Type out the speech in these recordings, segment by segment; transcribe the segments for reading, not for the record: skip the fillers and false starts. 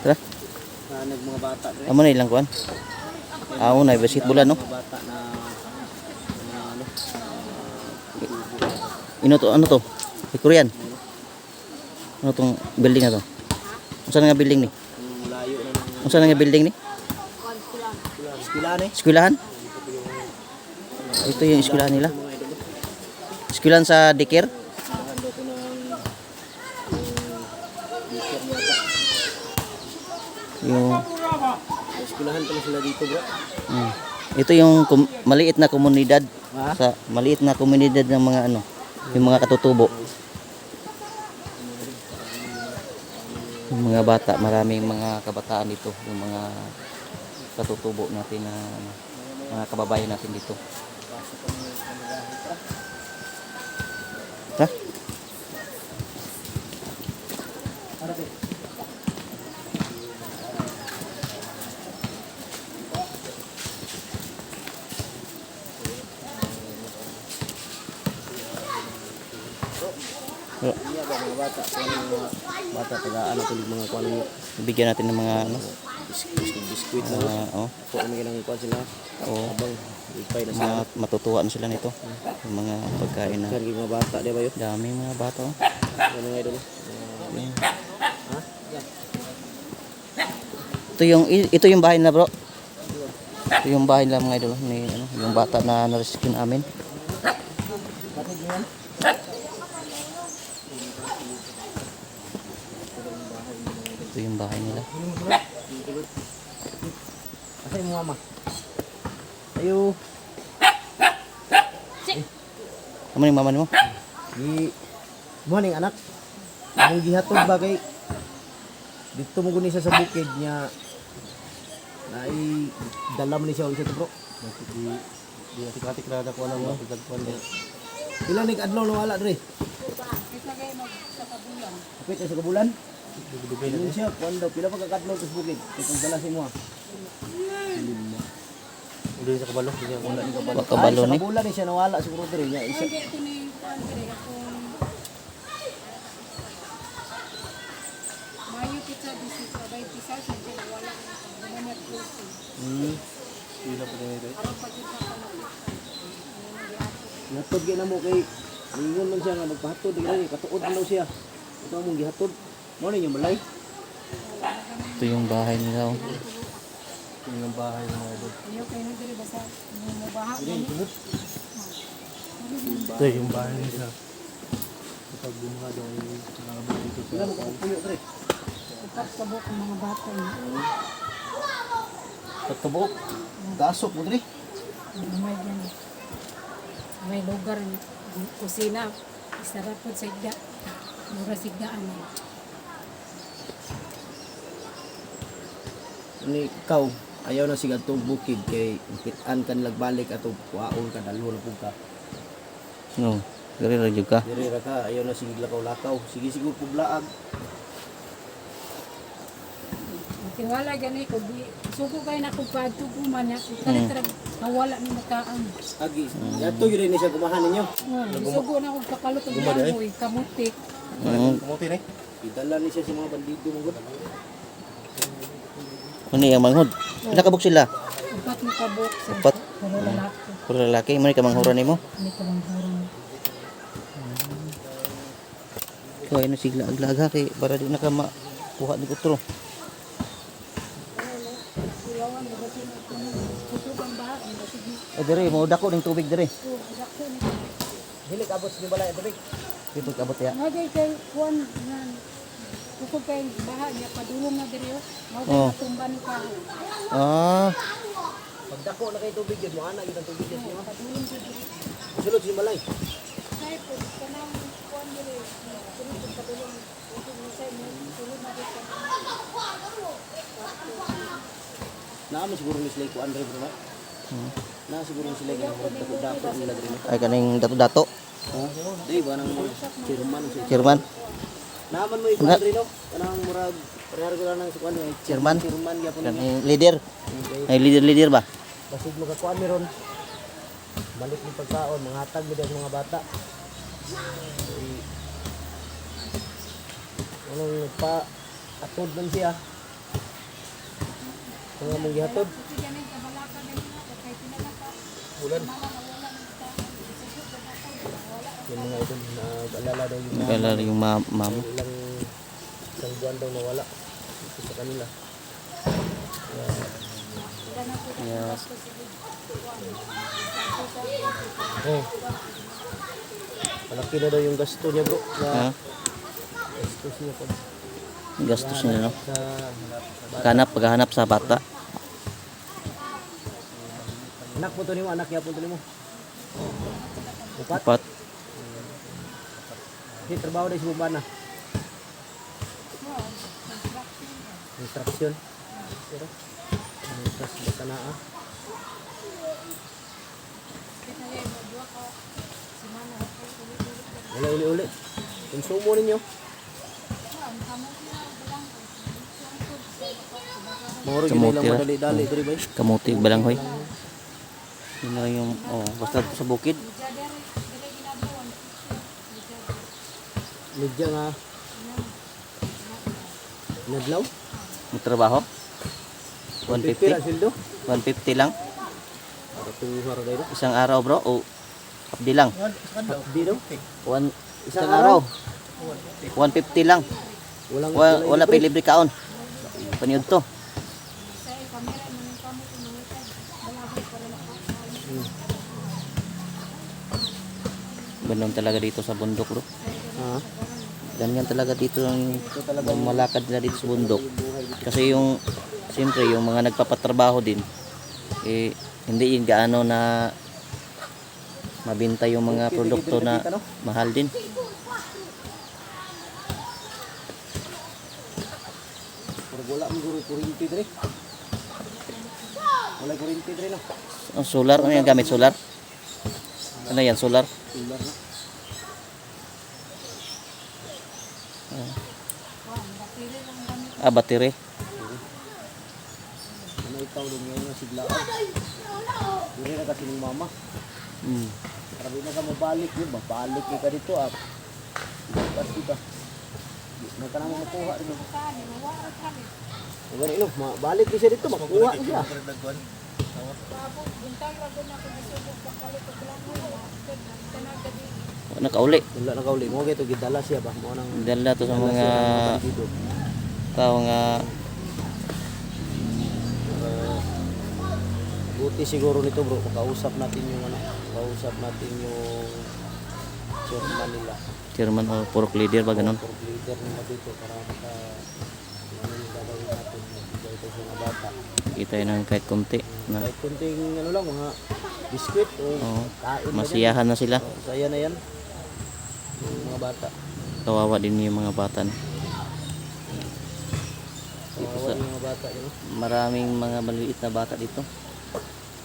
Tara. Nag mga bata dre. Amo na ilang kuan. Na basketballan no. Mga bata na ano. Ano to? Korean. Ano tong building na to? Unsa na nga building ni? Layo na ng Unsa na nga building ni? eskwelahan eh. Eskwelahan? Ito yung eskwelahan nila. Eskwelahan sa daycare? Yung Eskwelahan pala sila dito, bro. ito yung maliit na komunidad Ha? sa maliit na komunidad ng mga ano, yung mga katutubo. Yung mga bata, maraming mga kabataan dito, yung mga katutubo natin na ano, mga kababayan natin dito. Ha? Iya ba mga bata? Mga bata taga ano tulig mga kuan mo. Bigyan natin ng mga ano, Biskuit na. oh, Po kami ganang kuan sila. oh, Abang ipay na sila. matutuwa na sila nito. Yung mga pagkain na Kaya mga bata, di ba yun? dami mga bata. Oh. Ano nga idol? Yan. Ha? Ito yung bahay nila, bro. Ito yung bahay nila mga idol ni ano, yung bata na na-rescue namin. Ito yung bahay nila. Asa yung mama? Ayo. Ano yung mama mo? Di morning anak. Ang gihatod bagay dito mo guni siya sa bukid niya. Nai dalam ni siya ulit ito, bro. Di atik-atik na ko lang mo pagkuan din. Pila ning adlaw no wala dre? Kapit sa kabulan. Dugay na siya kuan daw pila pagkakadlaw sa bukid. Itong dala si mo. Uli sa kabalo siya wala ni kabalo. Kabalo ni. Sa kabulan ni siya nawala siguro dre niya. Isa Mayo kita di sabay pisah saja wala namanya closing. Pila pa dre. Aron pa kita Gihatod gyud na mo kay ningon man siya nga magpahatod diri katuod man daw siya. Ito among gihatod. Mo ni yung balay. Ito yung bahay nila. Oh. Ito yung bahay ng mga idol. Ayo kay nagdiri basta mo baha. Ito yung bahay nila. Kapag bumuha daw ay nakabot dito sa... Sila magkapuyo dre. Upat kabok ang mga bata niya. Pagkabok. Dasok mo dre. May yan. May lugar kusina. Isarap po sa igda. Mura sigdaan na. Ni ikaw, ayaw na siya itong bukid kay pitan kan lagbalik ato kuaon ka dalo na pug ka. No, diri ra jud ka. Diri ra ka, ayaw na sige lakaw-lakaw. Sige siguro puglaag. Tiwala gani ko di suko kay na kog pagtuguman niya. Tara nawala ni makaan. Agi, yato yun ni siya kumahan ninyo. Sugo na kog kakalot og baboy, kamutik. Kamuti ni. Idala ni siya sa mga bandido mo gud. Ano yung manghod? Pila ka buk sila? Upat mo kabok sa Upat? puro lalaki. Puro lalaki, mo ni kamanghuran nimo. Ni kalanghuran. Ikaw ay nasigla aglaga kay para di na ka makuha ni kutro. Diri mo dako ning tubig diri. Dili kabot sa balay tubig. Dito kabot ya. Ngagay kay kuan nan. Kukog kay baha niya padulong na diri. Mao Oh. kay tumban ka. Ah, Pagdako na kay tubig yun, mo ana gyud ang tubig yun. Padulong sa diri. Sulod sa balay. Kay po kanang kuan diri. Sunod sa padulong. Kukog ni sa inyo. Sulod na diri. Naami siguro ni sila kuan dre bro. Na siguro sila ganang dako nila dre. ay kaning dato-dato. Di ba nang chairman siya. Chairman. Naman mo ikuan dre no. Kanang murag parehar ko lang ng kuan ni Chairman. Chairman gyapon niya. Kaning leader. Ay leader ba? Basig mo ka kuan meron. Balik ni pagkaon, manghatag mo mga bata. Anong pa atod man siya. nga mong gihatod. Bulan. Yung mga idol, nag-alala daw yung Nag-alala yung mama. isang buwan daw nawala ito sa kanila. Yes. Oh. Malaki na daw yung gasto niya bro. Ha? Gastos niya po. Gastos niya, no? Sa Paghahanap sa bata. anak po to nimo, anak niya po to nimo. Upat. Dapat. Di trabaho dahil sa bubana. Instruction. Pero tas bata na ah. Wala uli-uli. Konsumo ninyo. Moro gyud Kamuti lang ra. madali-dali diri bay. Kamuti, balanghoy. Yun lang yung, basta sa bukid. Medya nga nadlaw. Magtrabaho. 150 ra 150. sildo. 150 lang. Para tuwar dai do. Isang araw, bro. O, abdi lang. Di do. Isang araw. 150 lang. Wala pa libre kaon. Paniud to. Ganun talaga dito sa bundok, bro. Ha? Ganyan talaga dito ang malakad nila dito sa bundok. Kasi yung, siyempre, yung mga nagpapatrabaho din, eh, hindi yung gaano na mabinta yung mga produkto na mahal din. Pero wala mo guro kuryente dire. Wala kuryente dire no. Ang solar, ano yung gamit? Solar? Ano yan? Solar? Ular na. Battery. Ano itaw dong ngayon nga siglaan. Dire na kasi ng mama. Hmm. Grabe na ka mabalik yun, mabalik ka dito ah. Pasti ka. May ka naman makuha rin. Ang ganun, mabalik din siya dito, makuha siya. Nakauli. Wala na kauli, mo gito gidala siya ba? Mo nang Dala to sa mga tao nga buti siguro nito bro, makausap natin yung ano, makausap natin yung chairman nila. chairman o purok leader ba ganun? Or leader nila dito para maka ano yung gagawin natin, magbigay ito sa mga bata. Kita yun ng kahit konti. Na, Kahit kunting ano lang, mga biskwit o Oo. kain ba dyan? masiyahan na sila. Oh, saya na yan. Yung mga bata. Kawawa din yung mga bata. Kawawa yung mga bata yun. Maraming mga maliit na bata dito.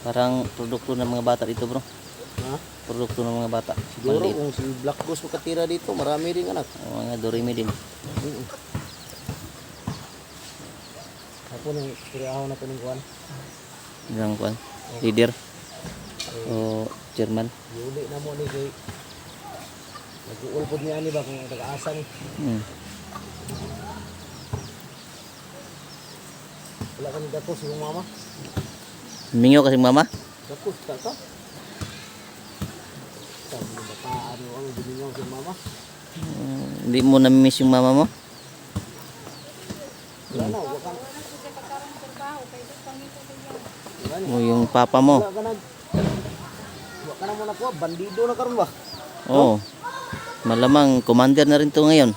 Parang produkto ng mga bata dito, bro. Ha? Produkto ng mga bata. Siguro Maliit. kung si Black Ghost makatira dito, marami rin anak. Mga dorimi din. Ako nang kiriyahaw na ito ng kuwan. Ilang kuan. Leader o chairman. Yuli na mo ni kay nag-uulpod niya ni ba kung nag-aasa ni. Hmm. Wala ka ni Dakos yung mama. Mingaw kasi mama. Dakos ka ka. Sabi mo baka ano ang biningaw sa mama. Hindi mo na-miss yung mama mo? Wala na, wala ka. Wala na. O yung papa mo? Wala ka na. Wala ka na mo nakuha, bandido na karon ba? Oo. Malamang commander na rin to ngayon.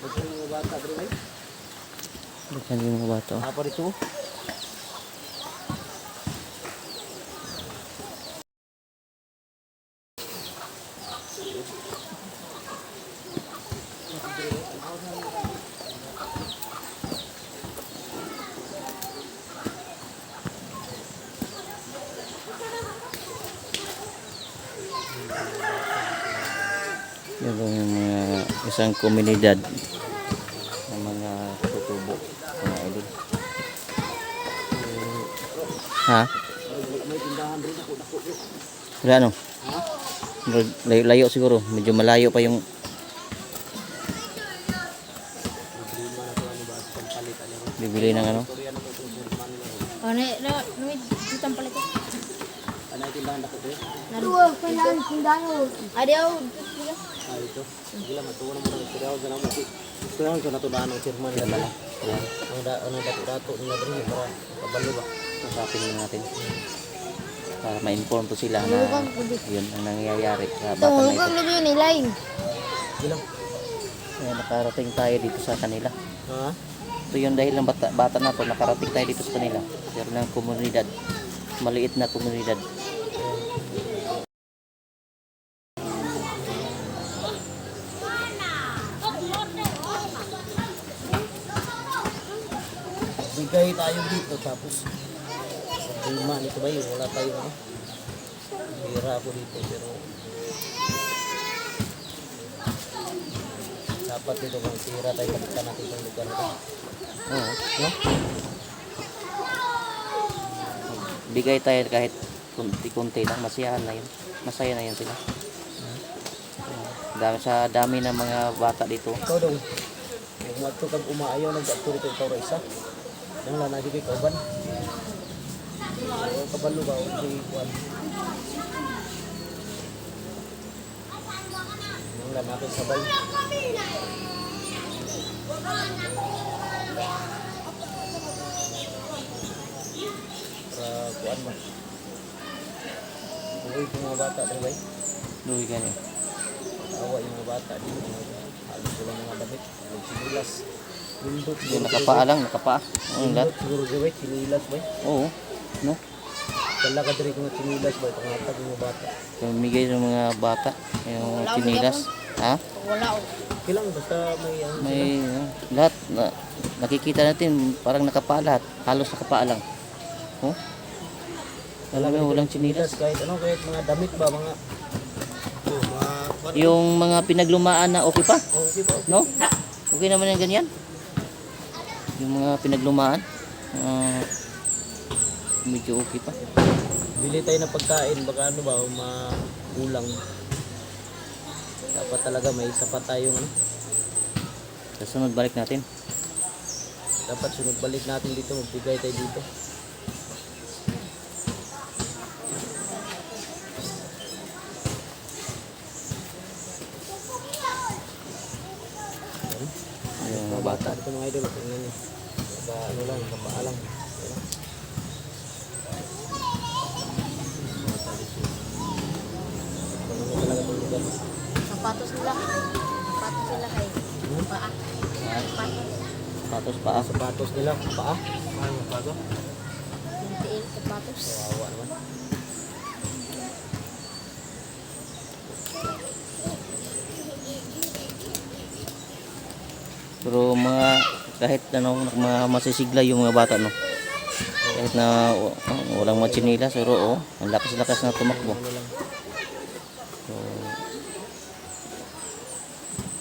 Ito yung mga bata bro eh. Bukan yung mga bata. Apa dito? Yan po yung mga isang komunidad ng mga tutubo. Mga idol. Ha? May tindahan rin ako, dako bro. Wala ano? Ha? Layo-layo siguro. Medyo malayo pa yung bili ng ano. O, may ditang palit. Ano yung tindahan na ko eh? Naluwag, kailangan tindahan. Adiyaw. Ah, ito. Sige lang, matuwa naman ang istoryaw sa naman. Istoryaw ko na ito daan ng chairman nila lang. Ang dato-dato nila rin para kabalo ba? Usapin natin. Para ma-inform to sila na yun ang nangyayari sa bata na ito. Lagi yun, ilayin. Sige lang. Kaya nakarating tayo dito sa kanila. Ha? Ito yung dahil ng bata na to, nakarating tayo dito sa kanila. Pero ng komunidad. Maliit na komunidad. Bigay tayo dito tapos problema nito ba yun? Wala tayo ano? Hira ako dito pero dapat dito kung tira tayo pagkita natin itong lugar nito. Oo. No? Bigay tayo kahit kunti-kunti lang. Masiyahan na yun. Masaya na yun sila. Sa dami ng mga bata dito. Ikaw daw, kung mato kang umaayaw, nag-ato rito ikaw isa. Yang lang nagiging kauban. O kabalo ba? O si Juan. Yang lang natin sabay. Para kuan ba? Uy, yung mga bata dahil ba? Luwi ka niya. Awa yung mga bata dito. Halos sila mga damit. Sinilas. Lindot. Yung nakapaa lang, nakapaa. Ang lahat. Lindot siguro gawin. Sinilas ba? Oo. No? Kala ka diri kung sinilas ba? Pangatag yung mga bata. Pamigay ng mga bata. Yung chinilas. Ha? Wala o. Kailang basta may ano sila. May lahat. Nakikita natin parang nakapaa lahat. Halos nakapaa lang. Oh? Alam mo, walang chinilas. Kahit ano, kahit mga damit ba, mga Yung mga pinaglumaan na okay pa. okay ba? No? Okay naman yung ganyan. Yung mga pinaglumaan. Medyo okay pa. Bili tayo ng pagkain, baka ano ba, makulang. Dapat talaga may sapat tayong ano. Sa sunod balik natin. Dapat sunod balik natin dito, magbigay tayo dito. Yung Mga mga bata bata. dito mga idol, tingnan niyo. Baka ano lang, kapaalang. Ano talaga itong lugar? Sapatos nila. Sapatos nila kay. Paa. Sapatos. Patos pa. Sapatos nila, paa. Ano pa ito? Lintiil, sapatos. Kawawa naman. Pero mga kahit ano mga masisigla yung mga bata no. Kahit na walang mga chinilas pero ang lakas-lakas na tumakbo. Ano lang. So,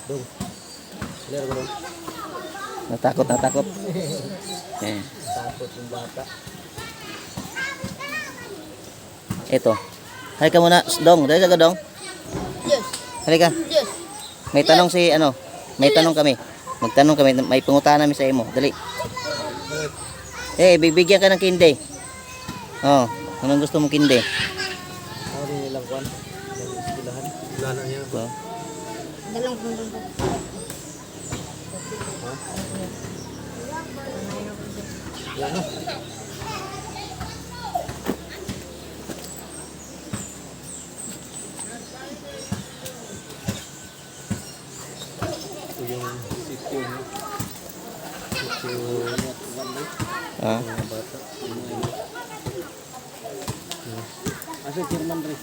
Dong. Clear ko dong. natakot. Eh, Takot yung bata. ito. Halika muna, Dong. Dali ka, Dong. Yes. Halika. Yes. May tanong si ano, may tanong kami. Magtanong kami, may pangutanan namin sa imo. Dali. Bibigyan ka ng kinde. Oh, anong gusto mong kinde? Ako din nilang kwan. Yung istilahan. Istilahan niya. So, Dalang kundong ko. Ha? Yan o. Ito yung sityo mo. Sityo ah, mga bata. Asa Chairman Dre?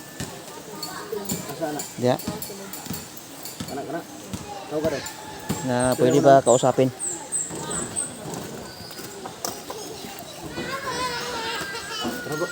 Asa anak? diya. Anak. Tau ka rin? Na pwede ba kausapin? Tara bro.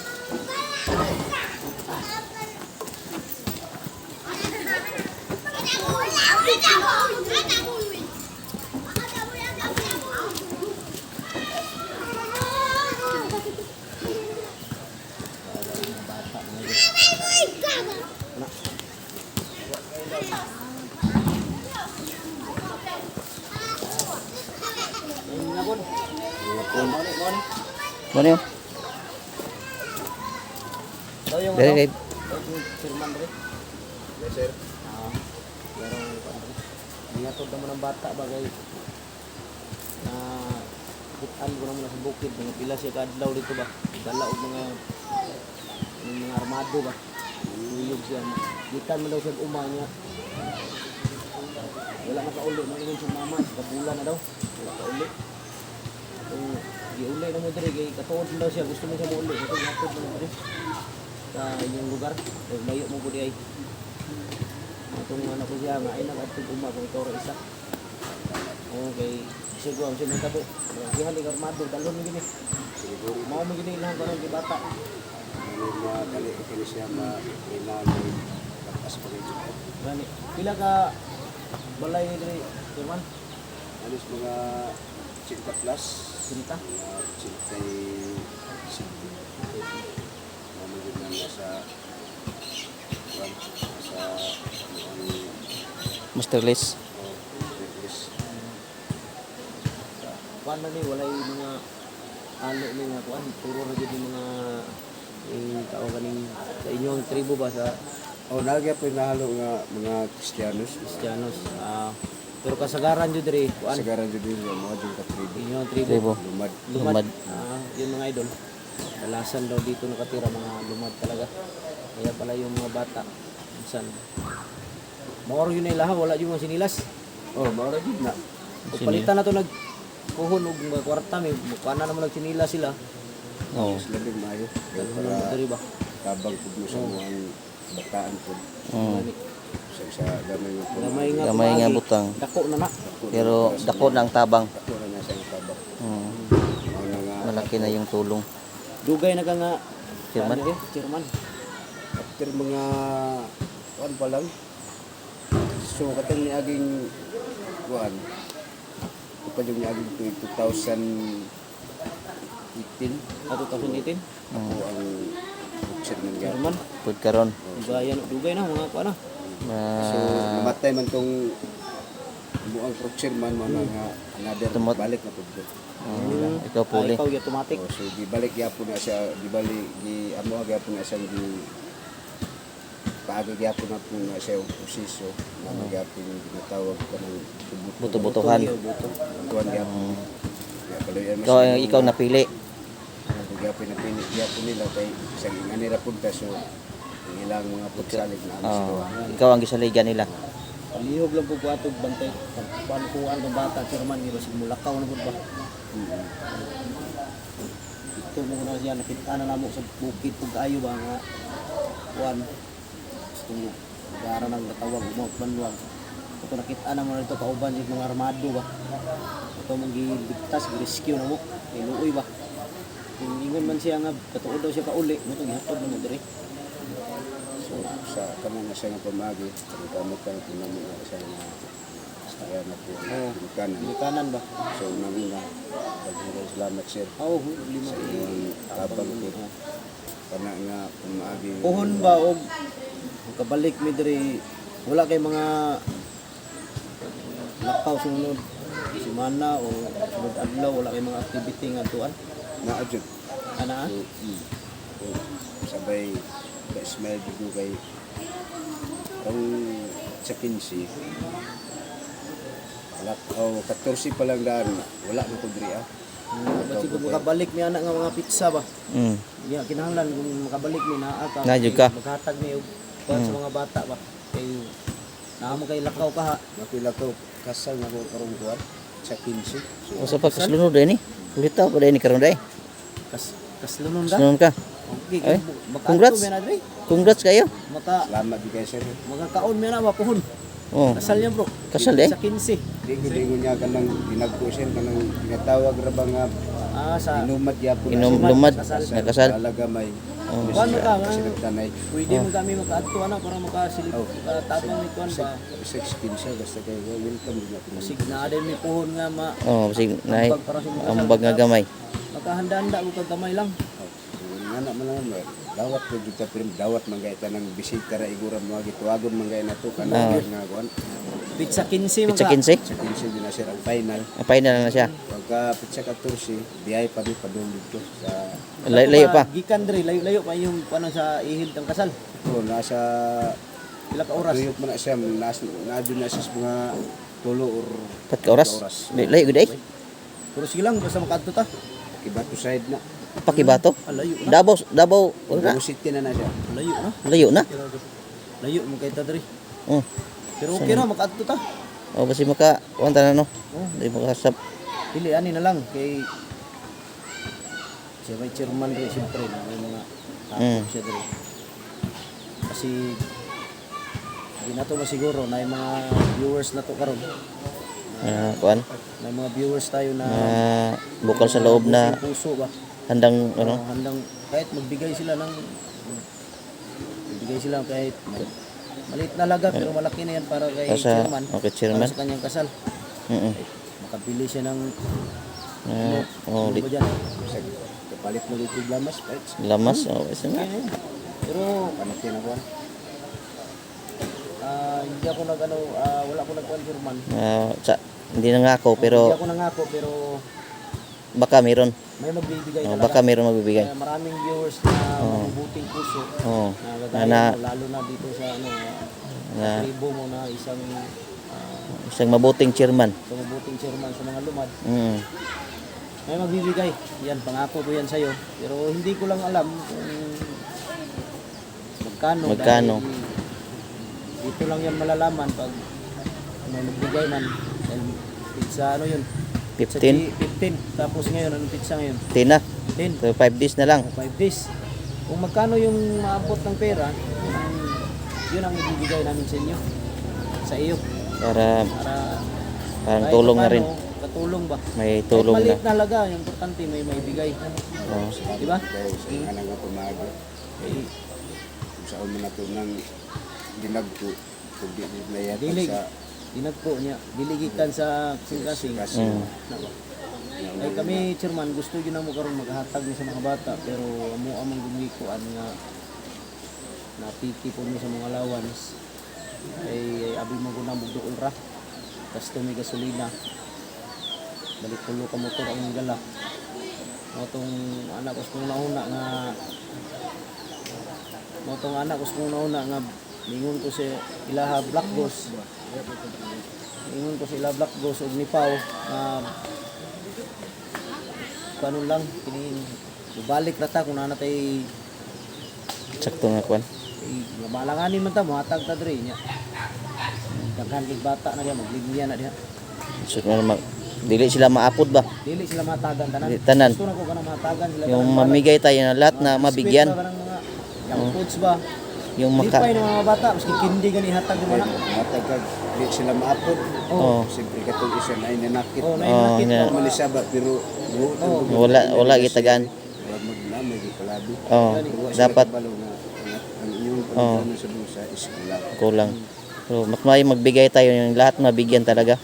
Ano yun? Daw yung Dari kay daw yung chairman rin. Yes, sir. Ingatod naman ng bata bagay na bukan ko naman sa bukid mga pila siya kaadlaw dito ba dala og mga armado ba uyog siya gikan man daw siya uma niya wala na kauli man ingon sa mama sa bulan na daw wala kauli giuli na mo diri kay katuod daw siya gusto mo siya mo uli ito gatod mo diri sa inyong lugar layo mo ko di ay itong ano ko siya nga ay nag-atid uma kung ikaw ra isa okay siguro siya may tabo dihan ni armado dalon ni gini siguro mao mo gini lang karon di bata mga dali kini siya ma-inani lapas pa rin gani pila ka balay diri German alis mga 50 plus 50 Mr. Liz. Kuan man ni walay mga ano ni nga kuan puro ra gyud mga tao kaning sa inyong tribo ba sa Nagya po nahalo nga mga Kristiyanos. Kristiyanos pero kasagaran jud diri kuan Sagaran jud din mga jud ka tribo. inyong tribo Tribo. Lumad. Lumad. Yun mga idol dalasan daw dito nakatira mga lumad talaga kaya pala yung mga bata minsan maoro yun ay laha wala yung mga sinilas Maura jud na. o palitan na to nag kuhon og mga kwarta may mukha na naman nagsinila sila Oo. Mas labing maayo. Kaya ano para diri ba tabang po mo sa mga bataan po. Mm. Sa gamay mo po. Gamay nga pumagi. butang. Dako na na Pero dako na ang tabang. Ako na niya sa yung tabang. Mm. Mga nga Malaki na yung tulong. dugay na ka nga Chairman? chairman after mga kuan pa lang. So katong ni aging kuan. Kapag yung ni aging 2018 ato 2018 ako ang chairman nga. chairman Pud karon. dugay na mga kuan na So, namatay man tong buang chairman mo na nga another Tumot. balik na pud. Ikaw puli. ikaw yung automatic So, di balik gyapon na siya, di balik di amo gyapon na siya di paagi gyapon na po na siya og proseso na magyapon yung ginatawag ka ng Buto-butuhan. tuwan gyapon. Kaya pala yan Ikaw napili. gyapon na pinit gyapon nila kay sa nganira punta so ang ilang mga pagsalig na amis Oo. ko. Ikaw ang gisaligan nila. palihog lang po atog bantay paano kuan ng bata chairman di ba simulakaw na pud ba ito mo na siya nakita na namo sa bukid pug kaayo ba nga kuan gusto gara nang natawag umot banwag ito nakita na mo na ito kauban yung mga armado ba ito mong giligtas rescue na mo iluoy ba kung ingon man siya nga katuod daw siya kauli mo itong ihatod na mo diri So sa kamo na siya nga pamagi, kamo ka na namin na siya nga saya na po kanan. kanan ba So una pagdagang salamat sir. lima Sa iyong tabang po. Kana nga pamagi. Puhon ba og kabalik mi diri wala kay mga lakaw sunod semana o sunod adlaw wala kay mga activity nga tuan Na adjud. ana So sabay ka-smile dito kay ang sa 15 wala 14 pa lang daan wala na ko diri kasi kung makabalik mi ana nga mga pizza ba Mm. ya kinahanglan kung makabalik mi naa ka Na, jud ka. maghatag mi og kuan sa mga bata ba kay naa mo kay lakaw ka ha Napila ko kasal na ko karon kuan sa 15. So Usa pa kaslunod dai ni. Ulita pa dai ni karon dai. kaslunon ka Sunod ka. okay Ay, maka congrats. mi na diri Congrats kayo. maka salamat di kay sir. magkakaon mi na ba puhon Oh. kasal niya bro Kasal eh? sa 15 Di ko niya kanang ginagpo sir kanang ginatawag ra ba nga sa inumad gyapon. Lumad. Kasal. Nakasal. Talaga may. Oh. Kuan mo ka, Kasi mga- nagtanay. pwede mo kami makaadto ana para makasilip tapang ni kuan ba Sa 15 basta kay welcome din natin. sig na day mi puhon nga ma Oh, sige, nahi. ambag para sa mga Ambag nga gamay. makahanda-handa ko kag gamay lang Nga anak man lang dawat ko jud ta film dawat man gay tanang bisita ra igura mo gituwagon man gay nato kana nga kuan Pizza 15 Pizza mga. 15. sa 15 din na siya ang final. Ang final na siya. Pagka pizza 14, biyay pa mi padung dito sa Layo pa. Gikan diri layo-layo pa yung paano sa ihid ng kasal. ito nasa Pila ka oras? tuyok man na siya na doon na siya sa mga tulo or 4 oras. Layo gud ay. Pero sige lang basta makadto ta. Kibato side na. Pakibato. Layo na. Davao wala. Davao City na siya. Layo na. Layo na. Layo mo kay ta diri. Oh. Pero okay ra makadto ta. O basi maka wanta na no. Oh. Di makasap. Dili ani na lang kay siya may chairman rin siyempre may mga Mm. siya diri. Kasi di na to masiguro na yung mga viewers na to karon. Kuan. May mga viewers tayo na Bukal sa loob na puso ba. handang ano. Handang kahit magbigay sila kahit maliit na laga pero malaki na yan para kay Sa chairman. okay Para chairman. sa kanyang kasal. Mm. Makabili siya ng Oh, ano ba dyan? Sa kapalit mo dito lamas, right? lamas. Oh, basi na. Pero Panakin ako. hindi ako wala ako nag-confirman. Hindi na nga ako Hindi pero ako nangako pero baka meron. may magbibigay Oh, talaga. baka meron magbibigay. Kaya maraming viewers na mabubuting puso Oh. na gagaya Na- mo, lalo na dito sa Na tribo mo na isang isang mabuting chairman. mabuting chairman sa mga lumad. Mm. May magbibigay. Yan, pangako ko yan sa'yo. Pero hindi ko lang alam kung magkano. Dahil dito lang yan malalaman pag may magbigay man. Dahil pizza, ano yun? Pizza 15. 15. Tapos ngayon, anong pizza ngayon? 10 na. 10. So 5 days na lang. 5 days. Kung magkano yung maabot ng pera, yun ang ibibigay namin sa inyo. Sa iyo. Para Para parang kahit tulong na rin. paano, katulong ba? May Kahit tulong na. maliit na halaga, yung importante may maibigay. Oh. Di ba? Kaya sa nga nga pumago. Eh, Kung saan mo na ito nang dinagko, kung di mo na yata Dilig. sa dinagpo niya, diligitan sa kasing-kasing. kasi Ay kami, chairman, gusto yun na mo karon maghatag ni sa mga bata, pero amo amang gumikuan nga napiki po mi sa mga allowance. Ay abi mo guna mugdo ulra. Tas tumi gasolina. Balik tulo ka motor ang gala. Motong anak ko kung nauna nga mingon ko si ilaha Black Ghost. Ingon ko sila Black Ghost ug ni Pau kanon lang kini balik rata kung na natay Sakto nga kuan. nga malanganin man ta mohatag ta diri nya. Daghan kay bata na diha maglinya na diha. So dili sila maapod ba? Dili sila matagan tanan. Dili tanan. Gusto na ko kanang matagan sila. Yung mamigay tayo na lahat na mabigyan. Yung foods ba? Yung Di pa maka yung mga bata maski kindi gani hatag mo na. matagag di sila maapod. Oh. Siyempre katong isa na inanakit. Oh, Oh, nainakit nga. mo. Malisaba pero wala gitagaan. wala maglamay di palabi. Oh, dapat Balo na ang inyong Oh. pagkano sa busa is kulang. kulang. So mas may magbigay tayo yung lahat mabigyan talaga.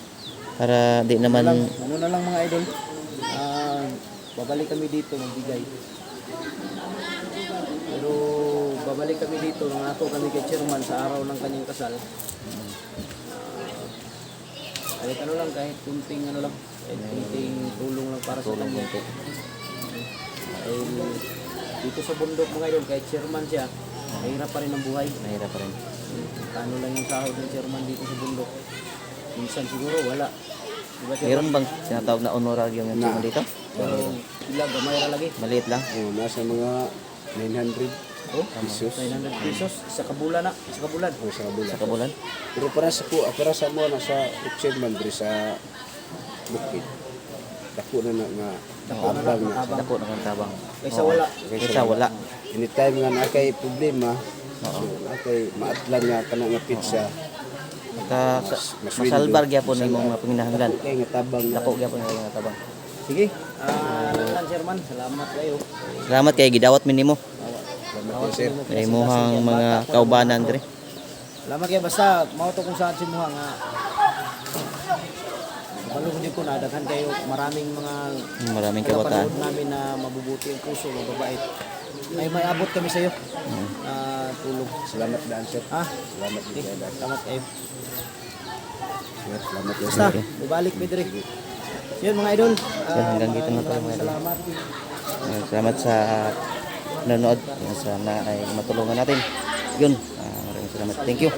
Para di naman Ano na lang mga idol. Babalik kami dito magbigay. Pero babalik kami dito nang ato kami kay chairman sa araw ng kanyang kasal. Kahit ano lang, kahit kunting ano lang, kahit kunting tulong lang para sa kanya. Ay, dito sa bundok mga idol, kahit chairman siya, mahirap pa rin ang buhay. mahirap pa rin. Ano lang yung sahod ng chairman dito sa bundok. Minsan siguro wala. Diba, chairman? Meron bang tinatawag na honorarium yung Na. dito? Pero ilang gamay ra lagi. Maliit lang. Oh, nasa mga 900 Oh, pesos. 900 pesos sa kabulan na, sa kabulan. O sa kabula. Sa kabulan. Pero para sa ko, para sa mo nasa chairman diri sa bukid. Dako na nga tabang na. Dako na kang tabang. Kaysa wala. Kaysa wala. Anytime nga nakay problema, so nakay maatlan nga kana nga pizza. Masalbar gyapon ni mga pinginahanglan. Kay nga tabang na. Dako gyapon nga tabang. Sige. Ano lang chairman, salamat kayo. Salamat kay gidawat mi nimo. Salamat sir. Kay muhang mga kaubanan dire. Salamat kayo basta mao to kung saan si Muha nga balong din ko na daghan kayo maraming mga Maraming kabataan. napanood namin na mabubuti ang puso, mababait. Ay may abot kami sa iyo. Tulong. Salamat daan sir. Salamat din kayo, daan. Salamat kayo. Salamat din Basta, sir. ibalik mi diri. Yun mga idol. Hanggang dito na pala, mga idol. Salamat. Salamat sa nanonood. Sana ay matulungan natin. Yun. Maraming salamat. Thank you.